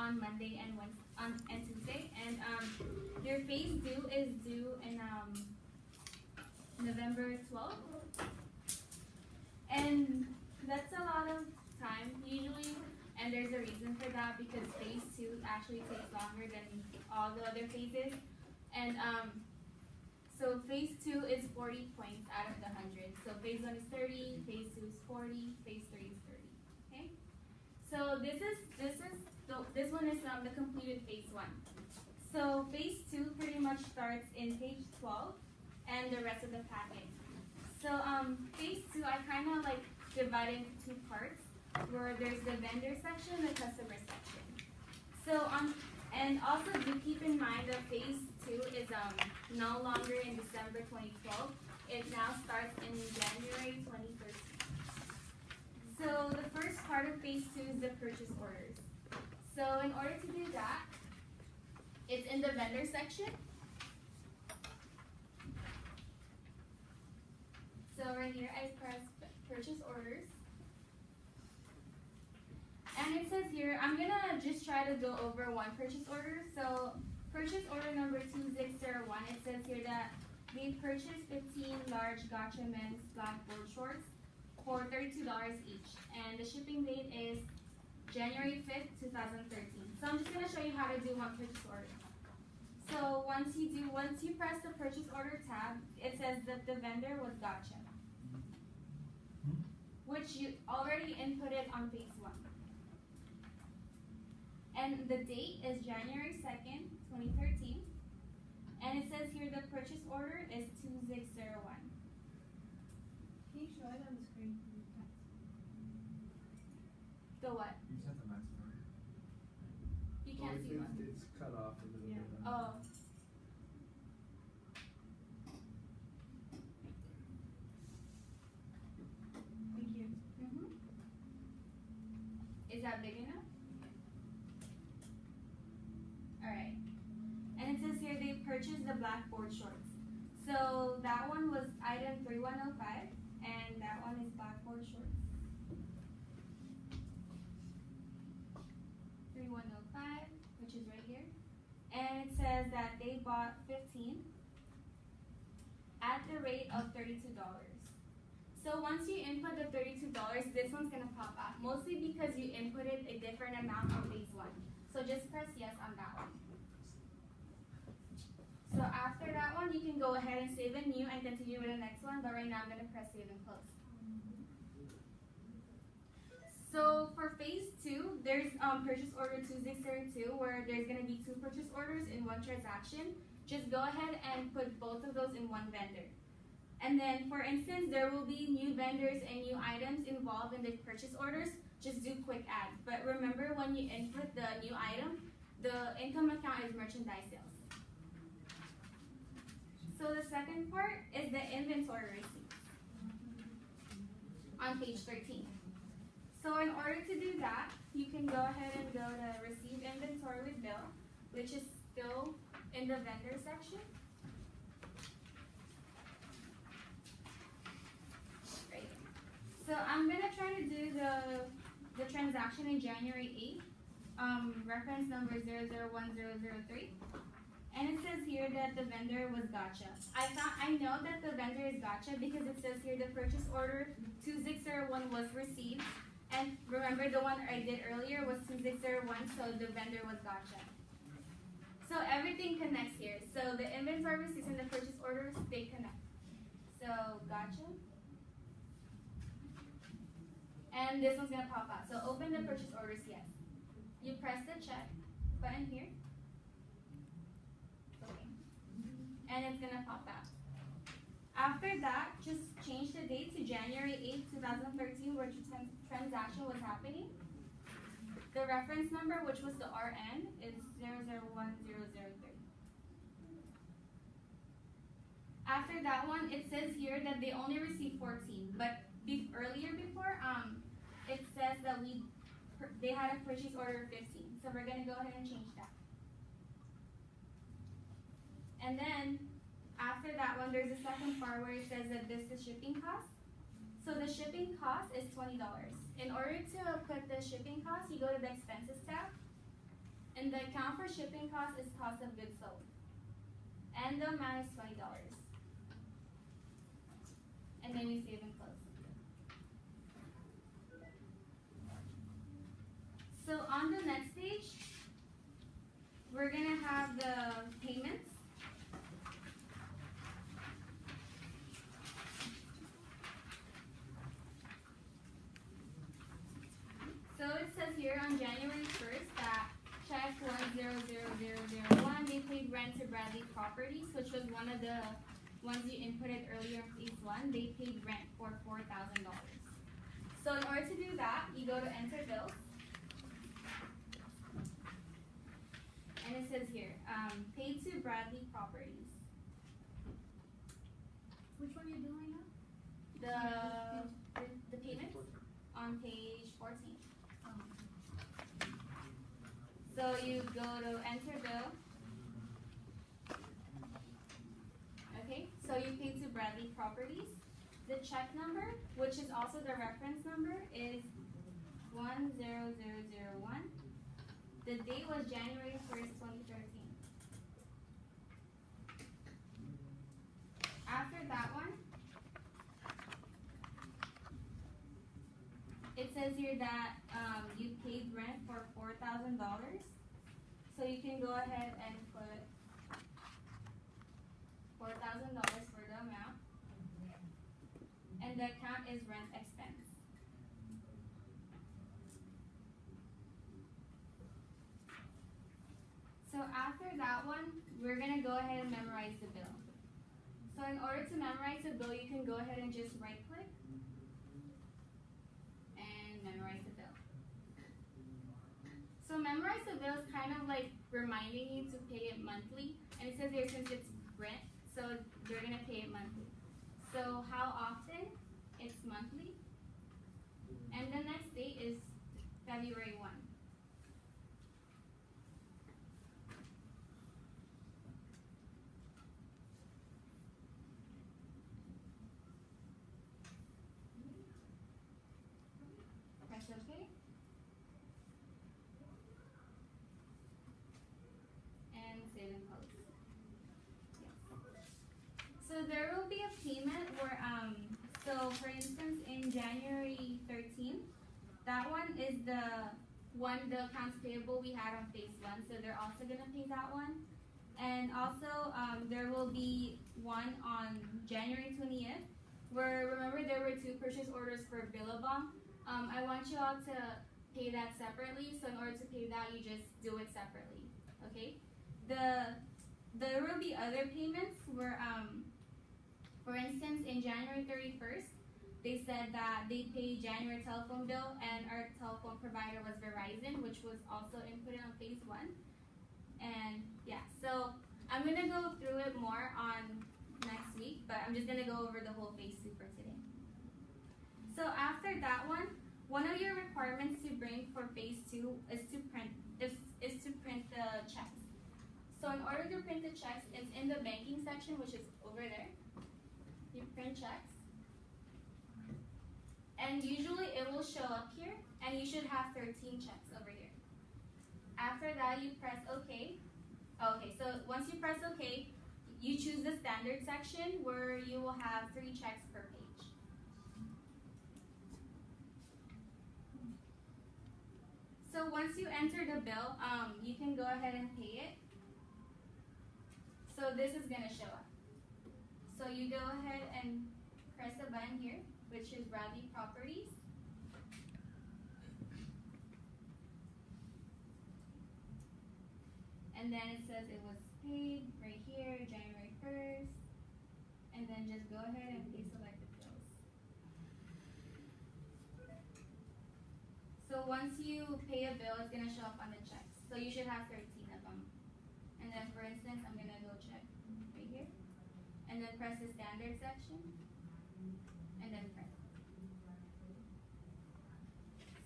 on Monday and and Tuesday, and your phase due is due in November 12th, and that's a lot of time usually, and there's a reason for that because phase 2 actually takes longer than all the other phases, and so phase 2 is 40 points out of the 100. So phase 1 is 30, phase 2 is 40, phase 3 is 30. Okay. So this one is the completed phase 1. So phase 2 pretty much starts in page 12 and the rest of the packet. So phase 2 I kind of like divide into 2 parts where there's the vendor section and the customer section. So and also do keep in mind that phase 2 is no longer in December 2012. It now starts in January 2013. So the first part of phase 2 is the purchase orders. So in order to do that, it's in the vendor section. So right here I press purchase orders. And it says here, I'm going to just try to go over one purchase order. So purchase order number 2601, it says here that they purchased 15 large gotcha men's blackboard shorts for $32 each. And the shipping date is January 5th, 2013. So I'm just going to show you how to do one purchase order. So once you press the purchase order tab, it says that the vendor was gotcha, which you already inputted on phase 1. And the date is January 2nd, 2013. And it says here the purchase order is 2601. Can you show it on the screen? The what? You set the maximum. You can't see one. It's cut off a little bit. Oh. Thank you. Is that big enough? Alright. And it says here they purchased the blackboard shorts. So that one was item 3105, and that one is blackboard shorts. 3105, which is right here. And it says that they bought 15 at the rate of $32. So once you input the $32, this one's gonna pop out, mostly because you inputted a different amount on phase 1. So just press yes on that one. So after that one, you can go ahead and save a new and continue with the next one, but right now I'm going to press save and close. So for phase 2, there's purchase order 2602, where there's going to be 2 purchase orders in one transaction. Just go ahead and put both of those in one vendor. And then, for instance, there will be new vendors and new items involved in the purchase orders. Just do quick add. But remember, when you input the new item, the income account is merchandise sales. So the second part is the inventory receipts on page 13. So in order to do that, you can go ahead and go to receive inventory with bill, which is still in the vendor section. Right. So I'm gonna try to do the transaction in January 8th, reference number 001003. And it says here that the vendor was gotcha. I know that the vendor is gotcha because it says here the purchase order 2601 was received. And remember the one I did earlier was 2601, so the vendor was gotcha. So everything connects here. So the inventory receipts and the purchase orders, they connect. So gotcha. And this one's gonna pop out. So open the purchase orders, yes. You press the check button here. And it's gonna pop out. After that, just change the date to January 8th, 2013, where the transaction was happening. The reference number, which was the RN, is 001003. After that one, it says here that they only received 14, but earlier before, it says that they had a purchase order of 15. So we're gonna go ahead and change that. And then, after that one, there's a second part where it says that this is shipping cost. So the shipping cost is $20. In order to put the shipping cost, you go to the expenses tab. And the account for shipping cost is cost of goods sold. And the amount is $20. And then we save and close. So on the next page, we're gonna have the payments. So it says here on January 1st that check 100001, they paid rent to Bradley Properties, which was one of the ones you inputted earlier in phase 1. They paid rent for $4,000. So in order to do that, you go to enter bills. And it says here, paid to Bradley Properties. Which one are you doing now? The payments on page 14. So you go to enter bill. Okay, so you pay to Bradley Properties. The check number, which is also the reference number, is 10001. The date was January 1st, 2013. After that one, it says here that you paid rent for $4,000. So you can go ahead and put $4,000 for the amount. And the account is rent expense. So after that one, we're gonna go ahead and memorize the bill. So in order to memorize the bill, you can go ahead and just right click and memorize the bill. So memorize the bill is kind of like reminding you to pay it monthly. And it says here since it's rent, so they're gonna pay it monthly. So how often? It's monthly. And the next date is February 1. Press OK. And save and close. Yes. So there will be a payment where, so for instance, in January 13th, that one is the accounts payable we had on phase 1, so they're also gonna pay that one. And also, there will be one on January 20th, where remember there were 2 purchase orders for Billabong. I want you all to pay that separately, so in order to pay that, you just do it separately, okay? There will be other payments where, for instance, in January 31st, they said that they paid January telephone bill, and our telephone provider was Verizon, which was also inputted on phase 1. And yeah, so I'm gonna go through it more on next week, but I'm just gonna go over the whole phase 2 for today. So after that one of your requirements to bring for phase 2 is to print the checks. So in order to print the checks, it's in the banking section, which is over there. You print checks. And usually it will show up here, and you should have 13 checks over here. After that, you press OK. Okay, so once you press OK, you choose the standard section where you will have 3 checks per page. So once you enter the bill, you can go ahead and pay it. So this is gonna show up. So you go ahead and press the button here, which is Bradley Properties. And then it says it was paid right here, January 1st. And then just go ahead and pay selected bills. So once you pay a bill, it's gonna show up on the checks. So you should have 13 of them. And then for instance, I'm gonna go check right here. And then press the standard section. And then print.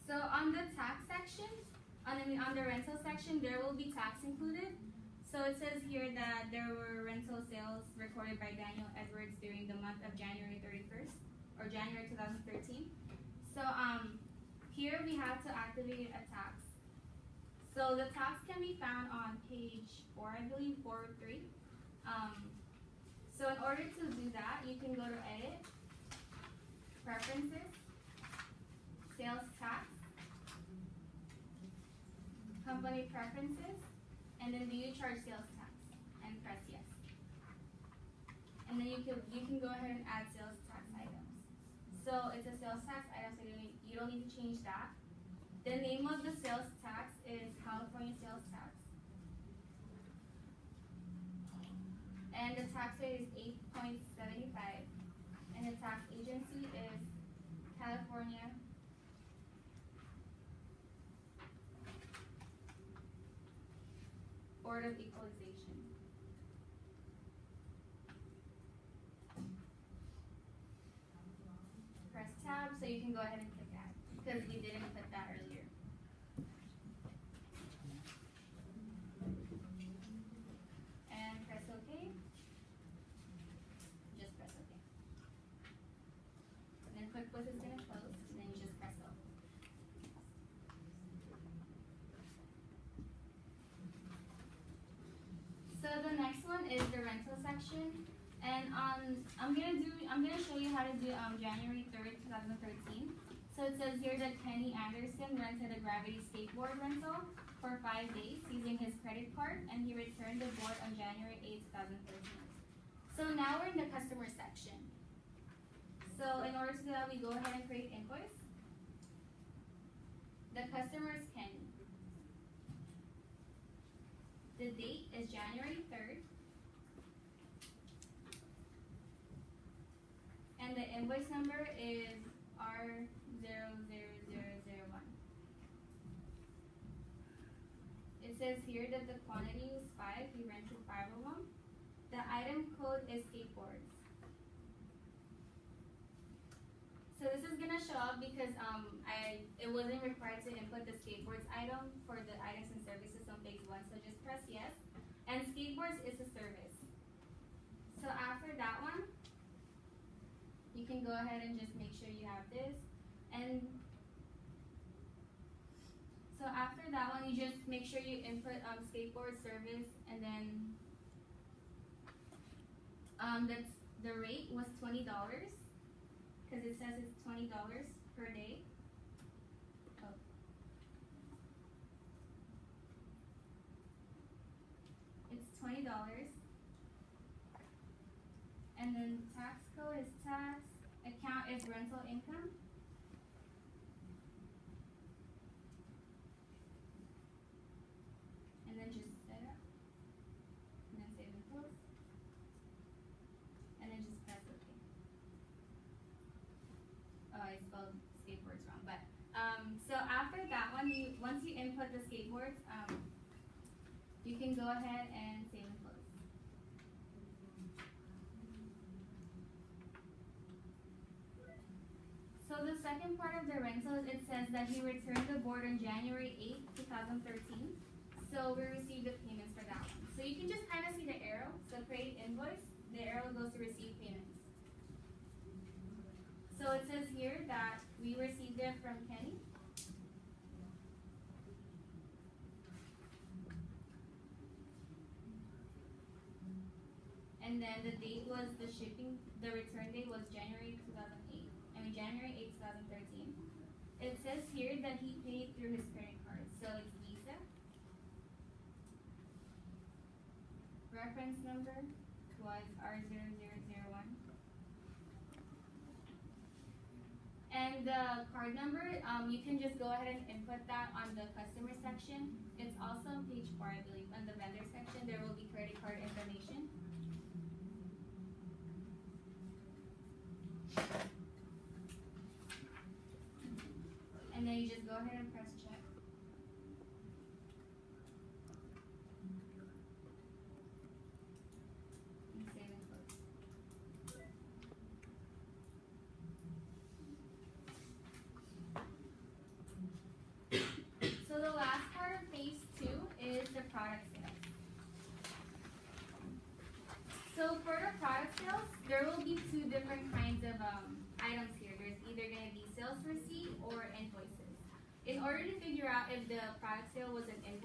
So on the tax section, on the rental section, there will be tax included. So it says here that there were rental sales recorded by Daniel Edwards during the month of January 31st, or January 2013. So here we have to activate a tax. So So the tax can be found on page 4, I believe, 4 or 3. So in order to do that, you can go to Edit, Preferences, Sales Tax, Company Preferences, and then do you charge sales tax? And press yes. And then you can go ahead and add sales tax items. So it's a sales tax item, so you don't need to change that. The name of the sales tax is California Sales Tax. And the tax rate is 8.75. And the tax agency is California Board of Equalization. Press tab so you can go ahead and click that because we didn't put that earlier. And press OK. Just press OK. And then QuickBooks is going to close, and then you just press OK. So the next one is the rental section, and I'm gonna show you how to do January 3rd, 2013. So it says here that Kenny Anderson rented a gravity skateboard rental for 5 days using his credit card, and he returned the board on January 8th, 2013. So now we're in the customer section. So in order to do that, we go ahead and create invoice. The customer is Kenny. The date is January 3rd. And the invoice number is R00001. It says here that the quantity was 5, he rented 5 of them. The item code is skateboards. So this is gonna show up because it wasn't required to input the skateboards item for the items and services on page 1. So just press yes. And skateboards is a service. So after that one, you can go ahead and just make sure you have this. And so after that one, you just make sure you input skateboard service, and then that's the rate was $20 because it says it's $20 per day. Oh. It's $20. And then tax code is tax, account is rental income. And then just set up. And then save and close. And then just press OK. Oh, I spelled skateboards wrong. But so after that one, once you input the skateboards, you can go ahead and save and close. So the second part of the rentals, it says that he returned the board on January 8th, 2013. So we received the payments for that one. So you can just kind of see the arrow. So create invoice, the arrow goes to receive payments. So it says here that we received it from Kenny. And then the date was the return date was January 8th, 2013. It says here that he paid through his credit card. So it's Visa. Reference number was R0001. And the card number, you can just go ahead and input that on the customer section. It's also on page 4, I believe. On the vendor section, there will be credit card information. And then you just go ahead and press check. And save and close. So the last part of phase 2 is the product sales. So for the product sales, there will be 2 different kinds of items here. There's either going to be sales receipt or invoices. In order to figure out if the product sale was an invoice,